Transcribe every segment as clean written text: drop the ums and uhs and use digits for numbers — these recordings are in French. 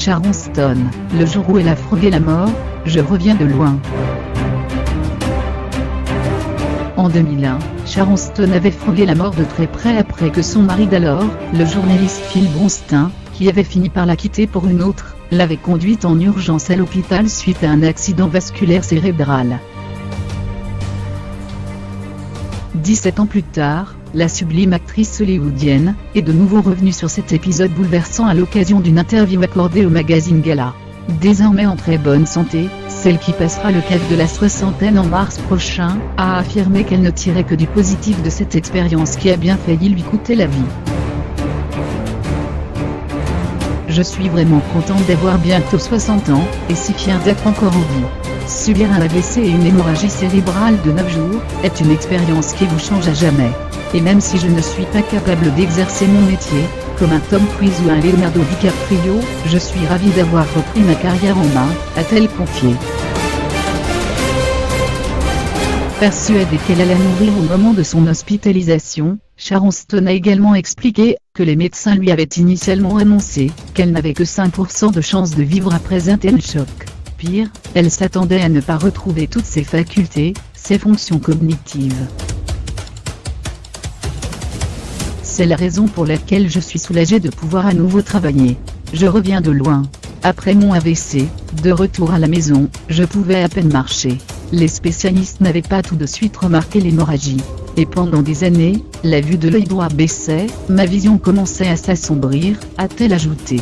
Sharon Stone, le jour où elle a frôlé la mort, je reviens de loin. En 2001, Sharon Stone avait frôlé la mort de très près après que son mari d'alors, le journaliste Phil Bronstein, qui avait fini par la quitter pour une autre, l'avait conduite en urgence à l'hôpital suite à un accident vasculaire cérébral. 17 ans plus tard, la sublime actrice hollywoodienne est de nouveau revenue sur cet épisode bouleversant à l'occasion d'une interview accordée au magazine Gala. Désormais en très bonne santé, celle qui passera le cap de la soixantaine en mars prochain, a affirmé qu'elle ne tirait que du positif de cette expérience qui a bien failli lui coûter la vie. Je suis vraiment contente d'avoir bientôt 60 ans, et si fière d'être encore en vie. Subir un AVC et une hémorragie cérébrale de 9 jours, est une expérience qui vous change à jamais. Et même si je ne suis pas capable d'exercer mon métier, comme un Tom Cruise ou un Leonardo DiCaprio, je suis ravie d'avoir repris ma carrière en main, a-t-elle confié. Persuadée qu'elle allait mourir au moment de son hospitalisation, Sharon Stone a également expliqué que les médecins lui avaient initialement annoncé qu'elle n'avait que 5% de chance de vivre après un tel choc. Pire, elle s'attendait à ne pas retrouver toutes ses facultés, ses fonctions cognitives. C'est la raison pour laquelle je suis soulagée de pouvoir à nouveau travailler. Je reviens de loin. Après mon AVC, de retour à la maison, je pouvais à peine marcher. Les spécialistes n'avaient pas tout de suite remarqué l'hémorragie. Et pendant des années, la vue de l'œil droit baissait, ma vision commençait à s'assombrir, a-t-elle ajouté.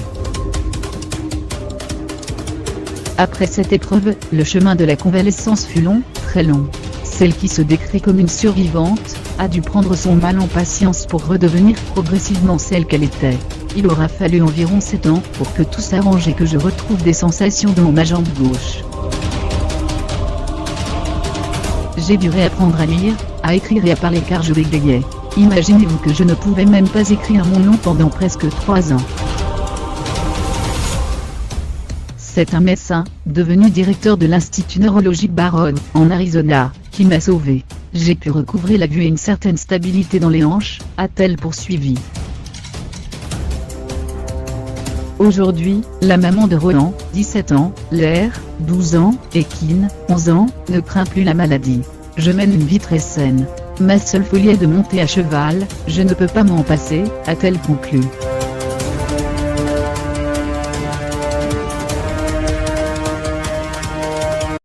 Après cette épreuve, le chemin de la convalescence fut long, très long. Celle qui se décrit comme une survivante, a dû prendre son mal en patience pour redevenir progressivement celle qu'elle était. Il aura fallu environ 7 ans pour que tout s'arrange et que je retrouve des sensations dans ma jambe gauche. J'ai dû réapprendre à lire, à écrire et à parler car je bégayais. Imaginez-vous que je ne pouvais même pas écrire mon nom pendant presque 3 ans. C'est un médecin, devenu directeur de l'Institut neurologique Barron, en Arizona, qui m'a sauvé. J'ai pu recouvrer la vue et une certaine stabilité dans les hanches, a-t-elle poursuivi. Aujourd'hui, la maman de Roland, 17 ans, Lair, 12 ans, et Keane, 11 ans, ne craint plus la maladie. Je mène une vie très saine. Ma seule folie est de monter à cheval, je ne peux pas m'en passer, a-t-elle conclu.